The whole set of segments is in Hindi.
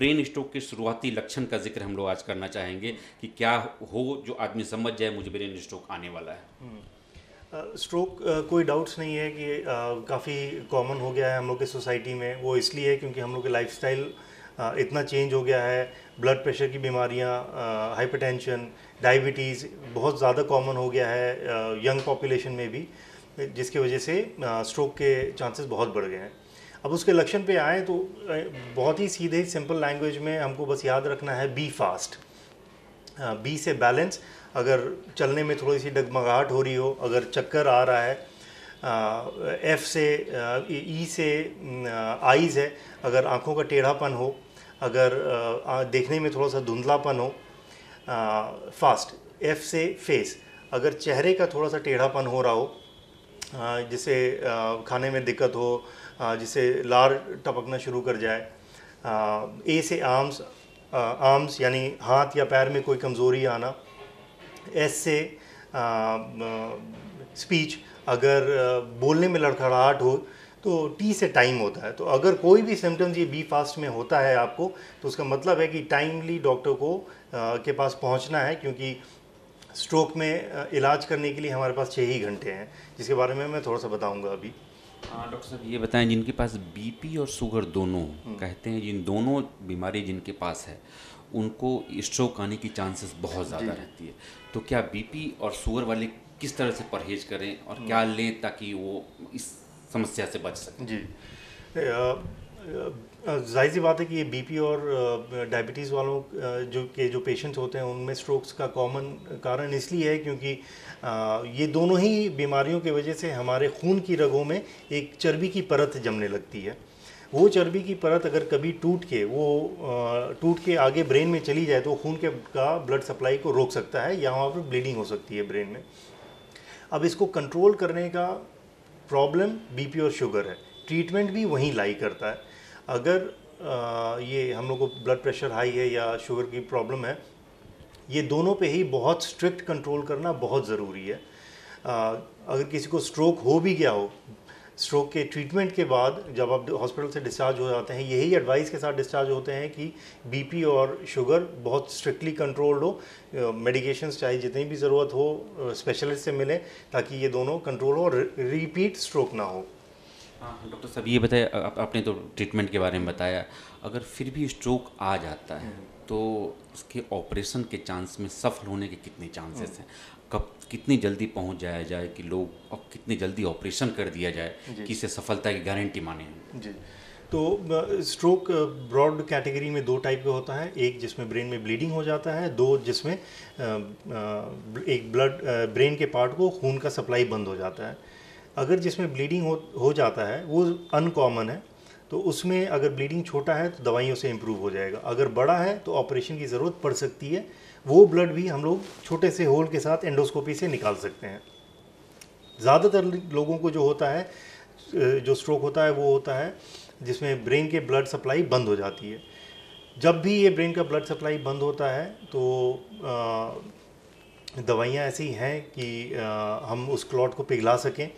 ब्रेन स्ट्रोक के शुरुआती लक्षण का जिक्र हम लोग आज करना चाहेंगे कि क्या हो जो आदमी समझ जाए मुझे ब्रेन स्ट्रोक आने वाला है। स्ट्रोक कोई डाउट्स नहीं है कि काफ़ी कॉमन हो गया है हम लोग के सोसाइटी में। वो इसलिए है क्योंकि हम लोग के लाइफस्टाइल इतना चेंज हो गया है। ब्लड प्रेशर की बीमारियां, हाइपरटेंशन, डायबिटीज़ बहुत ज़्यादा कॉमन हो गया है यंग पॉपुलेशन में भी, जिसकी वजह से स्ट्रोक के चांसेस बहुत बढ़ गए हैं। अब उसके लक्षण पे आए तो बहुत ही सीधे सिंपल लैंग्वेज में हमको बस याद रखना है बी फास्ट। बी से बैलेंस, अगर चलने में थोड़ी सी डगमगाहट हो रही हो, अगर चक्कर आ रहा है। एफ से ई से आईज़ है, अगर आँखों का टेढ़ापन हो, अगर देखने में थोड़ा सा धुंधलापन हो। फास्ट। एफ से फेस, अगर चेहरे का थोड़ा सा टेढ़ापन हो रहा हो, जिसे खाने में दिक्कत हो, जिसे लार टपकना शुरू कर जाए। ए से आर्म्स, आर्म्स यानी हाथ या पैर में कोई कमज़ोरी आना। एस से स्पीच, अगर बोलने में लड़खड़ाहट हो। तो टी से टाइम होता है। तो अगर कोई भी सिम्टम्स ये बी फास्ट में होता है आपको, तो उसका मतलब है कि टाइमली डॉक्टर को के पास पहुंचना है, क्योंकि स्ट्रोक में इलाज करने के लिए हमारे पास 6 ही घंटे हैं, जिसके बारे में मैं थोड़ा सा बताऊंगा अभी। हाँ डॉक्टर साहब, ये बताएं जिनके पास बीपी और शुगर दोनों, कहते हैं जिन दोनों बीमारी जिनके पास है उनको स्ट्रोक आने की चांसेस बहुत ज़्यादा रहती है। तो क्या बीपी और शुगर वाले किस तरह से परहेज करें और क्या लें ताकि वो इस समस्या से बच सकें? जी, जाहिर सी बात है कि ये बीपी और डायबिटीज़ वालों जो पेशेंट्स होते हैं उनमें स्ट्रोक्स का कॉमन कारण इसलिए है क्योंकि ये दोनों ही बीमारियों की वजह से हमारे खून की रगों में एक चर्बी की परत जमने लगती है। वो चर्बी की परत अगर कभी टूट के आगे ब्रेन में चली जाए तो खून का ब्लड सप्लाई को रोक सकता है या वहाँ पर ब्लीडिंग हो सकती है ब्रेन में। अब इसको कंट्रोल करने का प्रॉब्लम बीपी और शुगर है, ट्रीटमेंट भी वहीं लाई करता है। अगर ये हम लोग को ब्लड प्रेशर हाई है या शुगर की प्रॉब्लम है, ये दोनों पे ही बहुत स्ट्रिक्ट कंट्रोल करना बहुत ज़रूरी है। अगर किसी को स्ट्रोक हो भी गया हो, स्ट्रोक के ट्रीटमेंट के बाद जब आप हॉस्पिटल से डिस्चार्ज हो जाते हैं, यही एडवाइस के साथ डिस्चार्ज होते हैं कि बीपी और शुगर बहुत स्ट्रिक्टली कंट्रोल्ड हो। मेडिकेशंस चाहे जितनी भी ज़रूरत हो स्पेशलिस्ट से मिलें, ताकि ये दोनों कंट्रोल हो और रिपीट स्ट्रोक ना हो। हाँ डॉक्टर साहब, ये बताइए, आपने तो ट्रीटमेंट के बारे में बताया, अगर फिर भी स्ट्रोक आ जाता है तो उसके ऑपरेशन के चांस में सफल होने के कितने चांसेस हैं? कब कितनी जल्दी पहुंच जाया जाए कि लोग, और कितनी जल्दी ऑपरेशन कर दिया जाए कि इसे सफलता की गारंटी माने? जी, तो स्ट्रोक ब्रॉड कैटेगरी में 2 टाइप का होता है। एक जिसमें ब्रेन में ब्लीडिंग हो जाता है, 2 जिसमें एक ब्रेन के पार्ट को खून का सप्लाई बंद हो जाता है। अगर जिसमें ब्लीडिंग हो जाता है वो अनकॉमन है, तो उसमें अगर ब्लीडिंग छोटा है तो दवाइयों से इम्प्रूव हो जाएगा। अगर बड़ा है तो ऑपरेशन की ज़रूरत पड़ सकती है। वो ब्लड भी हम लोग छोटे से होल के साथ एंडोस्कोपी से निकाल सकते हैं। ज़्यादातर लोगों को जो होता है, जो स्ट्रोक होता है, वो होता है जिसमें ब्रेन के ब्लड सप्लाई बंद हो जाती है। जब भी ये ब्रेन का ब्लड सप्लाई बंद होता है तो दवाइयाँ ऐसी हैं कि हम उस क्लॉट को पिघला सकें,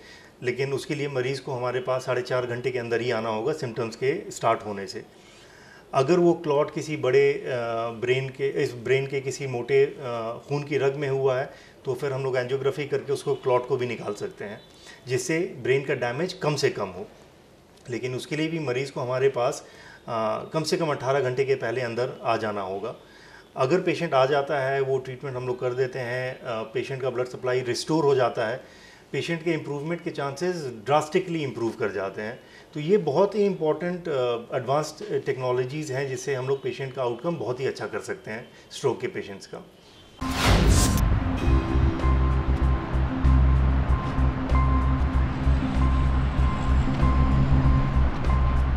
लेकिन उसके लिए मरीज़ को हमारे पास 4.5 घंटे के अंदर ही आना होगा सिम्टम्स के स्टार्ट होने से। अगर वो क्लॉट किसी बड़े ब्रेन के किसी मोटे खून की रग में हुआ है तो फिर हम लोग एंजियोग्राफी करके उसको क्लॉट को भी निकाल सकते हैं, जिससे ब्रेन का डैमेज कम से कम हो। लेकिन उसके लिए भी मरीज़ को हमारे पास कम से कम 18 घंटे के पहले अंदर आ जाना होगा। अगर पेशेंट आ जाता है, वो ट्रीटमेंट हम लोग कर देते हैं, पेशेंट का ब्लड सप्लाई रिस्टोर हो जाता है, पेशेंट के इम्प्रूवमेंट के चांसेस ड्रास्टिकली इम्प्रूव कर जाते हैं। तो ये बहुत ही इंपॉर्टेंट एडवांस्ड टेक्नोलॉजीज़ हैं जिससे हम लोग पेशेंट का आउटकम बहुत ही अच्छा कर सकते हैं स्ट्रोक के पेशेंट्स का।